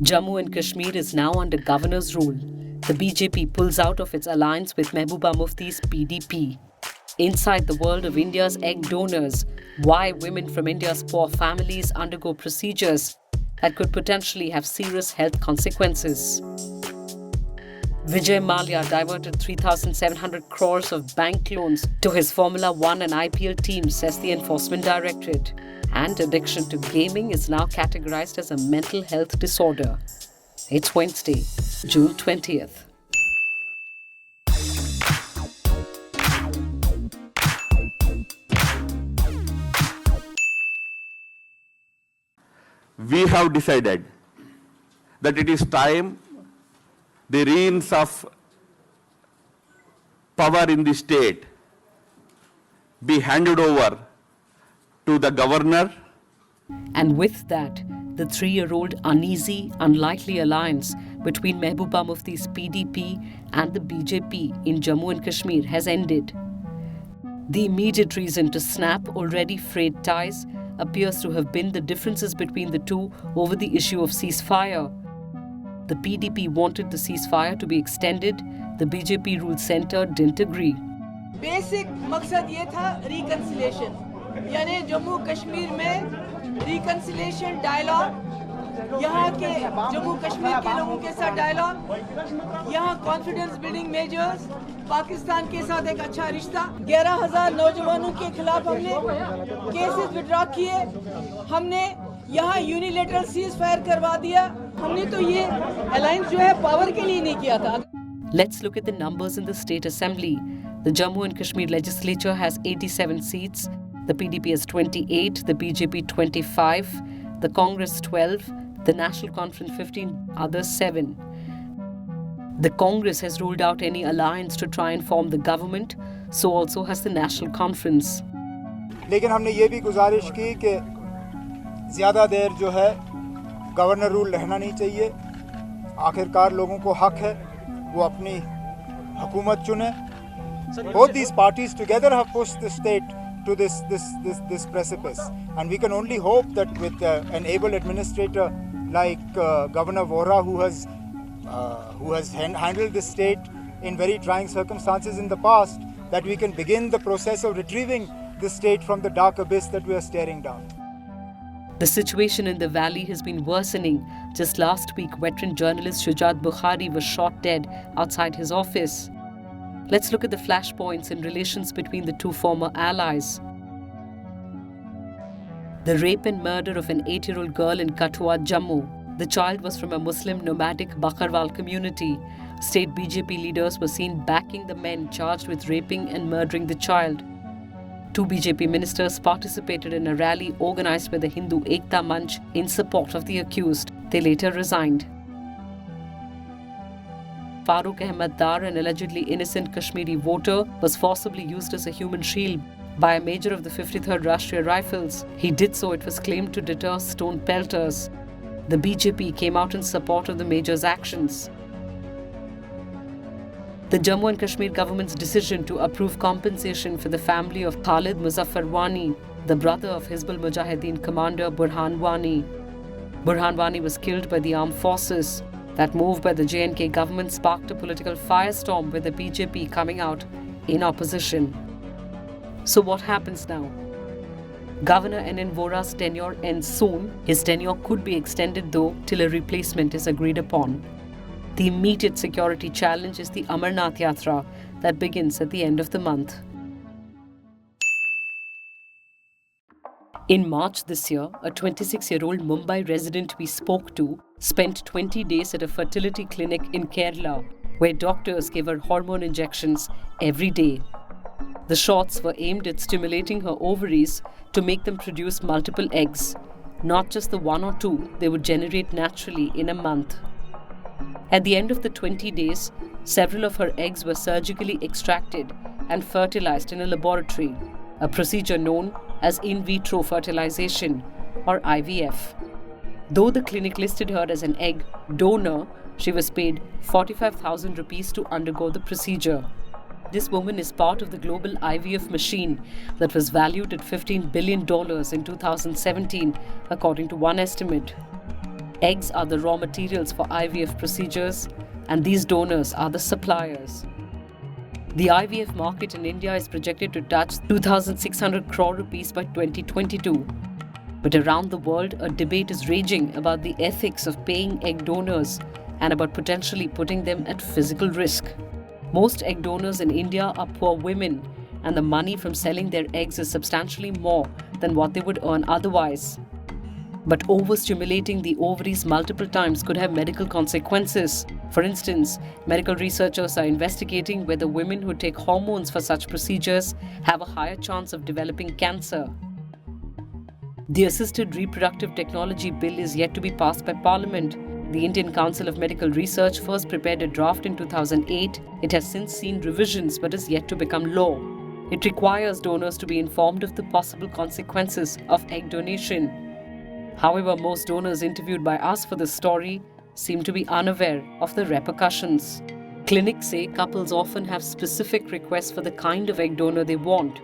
Jammu and Kashmir is now under governor's rule. The BJP pulls out of its alliance with Mehbooba Mufti's PDP. Inside the world of India's egg donors, why women from India's poor families undergo procedures that could potentially have serious health consequences. Vijay Mallya diverted 3,700 crores of bank loans to his Formula 1 and IPL teams, says the Enforcement Directorate. And addiction to gaming is now categorized as a mental health disorder. It's Wednesday, June 20th. We have decided that it is time the reins of power in the state be handed over to the governor. And with that, the 3-year-old uneasy, unlikely alliance between Mehbooba Mufti's PDP and the BJP in Jammu and Kashmir has ended. The immediate reason to snap already frayed ties appears to have been the differences between the two over the issue of ceasefire. The PDP wanted the ceasefire to be extended. The BJP-ruled centre didn't agree. Basic मकसद ये था reconciliation, यानी जम्मू कश्मीर में reconciliation dialogue, यहाँ के जम्मू कश्मीर के लोगों के साथ dialogue, यहाँ confidence building measures, पाकिस्तान के साथ एक अच्छा रिश्ता, 11,000 नौजवानों के खिलाफ हमने केसेस विड्रॉ किए, हमने यहाँ यूनिलेटरल सीज फायर करवा दिया, हमने तो ये अलायंस जो है पावर के लिए नहीं किया था. Let's look at the numbers in the State Assembly. The Jammu and Kashmir legislature has 87 seats, the PDP has 28, the BJP 25, the Congress 12, the National Conference 15, others 7. The Congress has ruled out any alliance to try and form the government, so also has the National Conference. लेकिन हमने ये भी गुजारिश की कि ज़्यादा देर जो है गवर्नर रूल रहना नहीं चाहिए. आखिरकार लोगों को हक है वो अपनी हुकूमत चुने. Both these parties together have pushed the state to this precipice, and we can only hope that with an able administrator like Governor Vora, who has handled the state in very trying circumstances in the past, that we can begin the process of retrieving the state from the dark abyss that we are staring down. The situation in the valley has been worsening. Just last week, veteran journalist Sujit Bukhari was shot dead outside his office. Let's look at the flashpoints in relations between the two former allies. The rape and murder of an 8-year-old girl in Kathua, Jammu. The child was from a Muslim nomadic Bakarwal community. State BJP leaders were seen backing the men charged with raping and murdering the child. 2 BJP ministers participated in a rally organized by the Hindu Ekta Manch in support of the accused. They later resigned. Farooq Ahmed Dar, an allegedly innocent Kashmiri voter, was forcibly used as a human shield by a major of the 53rd Rashtriya Rifles. He did so, it was claimed, to deter stone pelters. The BJP came out in support of the major's actions. The Jammu and Kashmir government's decision to approve compensation for the family of Khalid Muzaffar Wani, the brother of Hizbul Mujahideen commander Burhan Wani. Burhan Wani was killed by the armed forces. That move by the J&K government sparked a political firestorm with the BJP coming out in opposition. So what happens now? Governor N.N. Vora's tenure ends soon. His tenure could be extended though till a replacement is agreed upon. The immediate security challenge is the Amarnath Yatra that begins at the end of the month. In March this year, a 26-year-old Mumbai resident we spoke to spent 20 days at a fertility clinic in Kerala, where doctors gave her hormone injections every day. The shots were aimed at stimulating her ovaries to make them produce multiple eggs, not just the 1 or 2 they would generate naturally in a month. At the end of the 20 days, several of her eggs were surgically extracted and fertilized in a laboratory, a procedure known as in vitro fertilization or IVF. Though the clinic listed her as an egg donor, she was paid 45,000 rupees to undergo the procedure. This woman is part of the global IVF machine that was valued at $15 billion in 2017, according to one estimate. Eggs are the raw materials for IVF procedures, and these donors are the suppliers. The IVF market in India is projected to touch 2,600 crore rupees by 2022. But around the world, a debate is raging about the ethics of paying egg donors and about potentially putting them at physical risk. Most egg donors in India are poor women, and the money from selling their eggs is substantially more than what they would earn otherwise. But overstimulating the ovaries multiple times could have medical consequences. For instance, medical researchers are investigating whether women who take hormones for such procedures have a higher chance of developing cancer. The Assisted Reproductive Technology Bill is yet to be passed by Parliament. The Indian Council of Medical Research first prepared a draft in 2008. It has since seen revisions but is yet to become law. It requires donors to be informed of the possible consequences of egg donation. However, most donors interviewed by us for this story seem to be unaware of the repercussions. Clinics say couples often have specific requests for the kind of egg donor they want.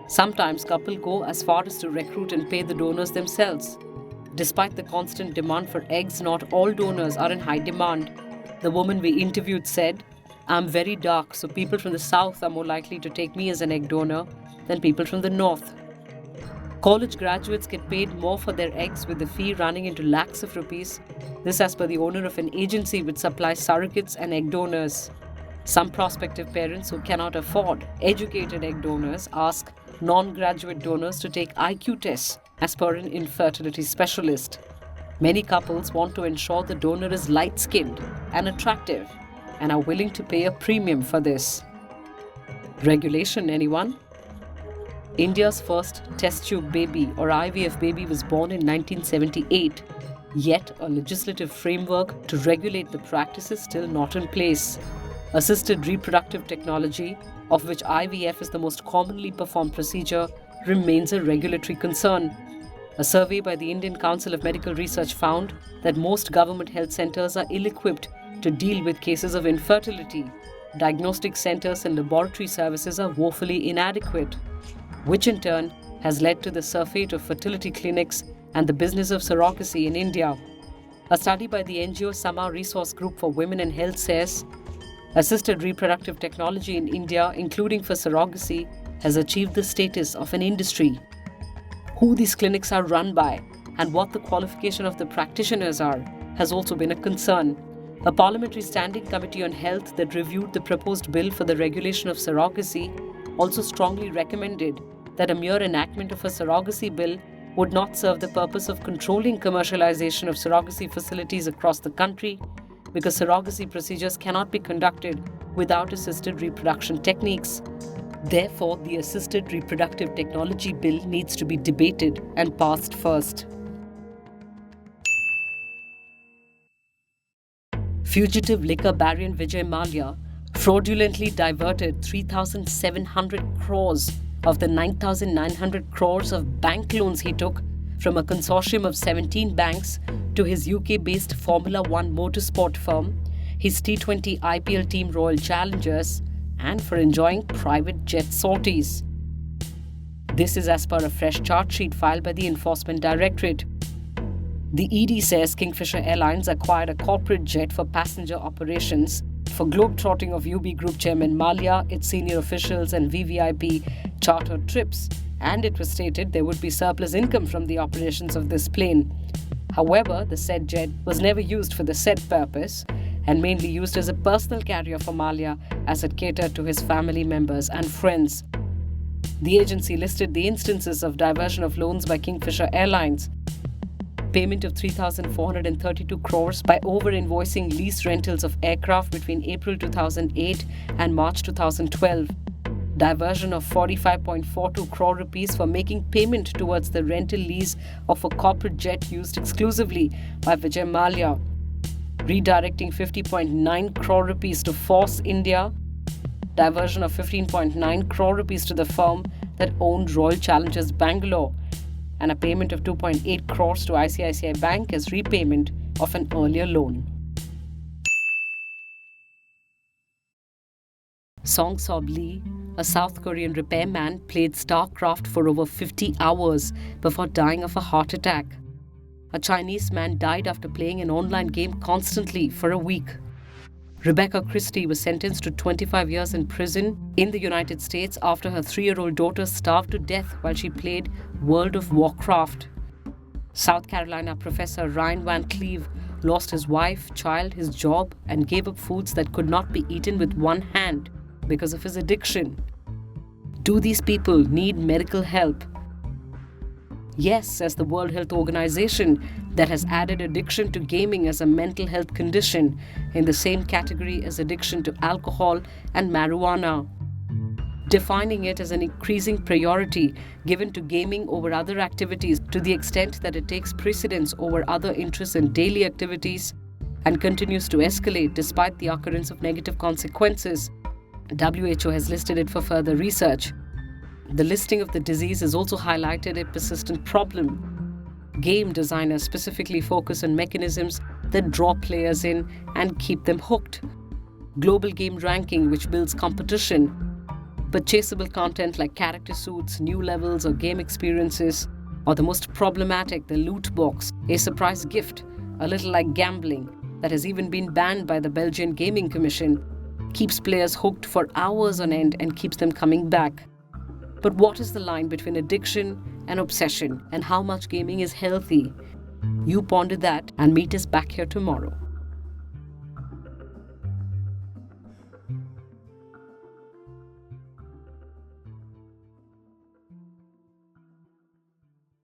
Sometimes couples go as far as to recruit and pay the donors themselves. Despite the constant demand for eggs, not all donors are in high demand. The woman we interviewed said, "I'm very dark, so people from the south are more likely to take me as an egg donor than people from the north." College graduates get paid more for their eggs, with the fee running into lakhs of rupees. This as per the owner of an agency which supplies surrogates and egg donors. Some prospective parents who cannot afford educated egg donors ask non-graduate donors to take IQ tests as per an infertility specialist. Many couples want to ensure the donor is light-skinned and attractive and are willing to pay a premium for this. Regulation, anyone? India's first test tube baby or IVF baby was born in 1978, yet a legislative framework to regulate the practice is still not in place. Assisted reproductive technology, of which IVF is the most commonly performed procedure, remains a regulatory concern. A survey by the Indian Council of Medical Research found that most government health centers are ill-equipped to deal with cases of infertility. Diagnostic centers and laboratory services are woefully inadequate, which in turn has led to the surfeit of fertility clinics and the business of surrogacy in India. A study by the NGO Sama Resource Group for Women and Health says, assisted reproductive technology in India, including for surrogacy, has achieved the status of an industry. Who these clinics are run by and what the qualification of the practitioners are has also been a concern. A Parliamentary Standing Committee on Health that reviewed the proposed bill for the regulation of surrogacy also strongly recommended that a mere enactment of a surrogacy bill would not serve the purpose of controlling commercialization of surrogacy facilities across the country, because surrogacy procedures cannot be conducted without assisted reproduction techniques. Therefore, the Assisted Reproductive Technology Bill needs to be debated and passed first. Fugitive liquor baron Vijay Mallya fraudulently diverted 3,700 crores of the 9,900 crores of bank loans he took from a consortium of 17 banks to his UK-based Formula One motorsport firm, his T20 IPL team Royal Challengers, and for enjoying private jet sorties. This is as per a fresh charge sheet filed by the Enforcement Directorate. The ED says Kingfisher Airlines acquired a corporate jet for passenger operations for globe-trotting of UB Group Chairman Mallya, its senior officials and VVIP chartered trips, and it was stated there would be surplus income from the operations of this plane. However, the said jet was never used for the said purpose and mainly used as a personal carrier for Mallya as it catered to his family members and friends. The agency listed the instances of diversion of loans by Kingfisher Airlines, payment of 3,432 crores by over-invoicing lease rentals of aircraft between April 2008 and March 2012, diversion of 45.42 crore rupees for making payment towards the rental lease of a corporate jet used exclusively by Vijay Mallya, redirecting 50.9 crore rupees to Force India, diversion of 15.9 crore rupees to the firm that owned Royal Challengers Bangalore, and a payment of 2.8 crores to ICICI Bank as repayment of an earlier loan. Song Sob Lee, a South Korean repairman, played StarCraft for over 50 hours before dying of a heart attack. A Chinese man died after playing an online game constantly for a week. Rebecca Christie was sentenced to 25 years in prison in the United States after her 3-year-old daughter starved to death while she played World of Warcraft. South Carolina professor Ryan Van Cleve lost his wife, child, his job, and gave up foods that could not be eaten with one hand because of his addiction. Do these people need medical help? Yes, says the World Health Organization, that has added addiction to gaming as a mental health condition in the same category as addiction to alcohol and marijuana, defining it as an increasing priority given to gaming over other activities to the extent that it takes precedence over other interests and daily activities and continues to escalate despite the occurrence of negative consequences. WHO has listed it for further research. The listing of the disease has also highlighted a persistent problem. Game designers specifically focus on mechanisms that draw players in and keep them hooked. Global game ranking, which builds competition. But chaseable content like character suits, new levels, or game experiences, or the most problematic, the loot box, a surprise gift, a little like gambling, that has even been banned by the Belgian Gaming Commission, keeps players hooked for hours on end and keeps them coming back. But what is the line between addiction and obsession, and how much gaming is healthy? You ponder that and meet us back here tomorrow.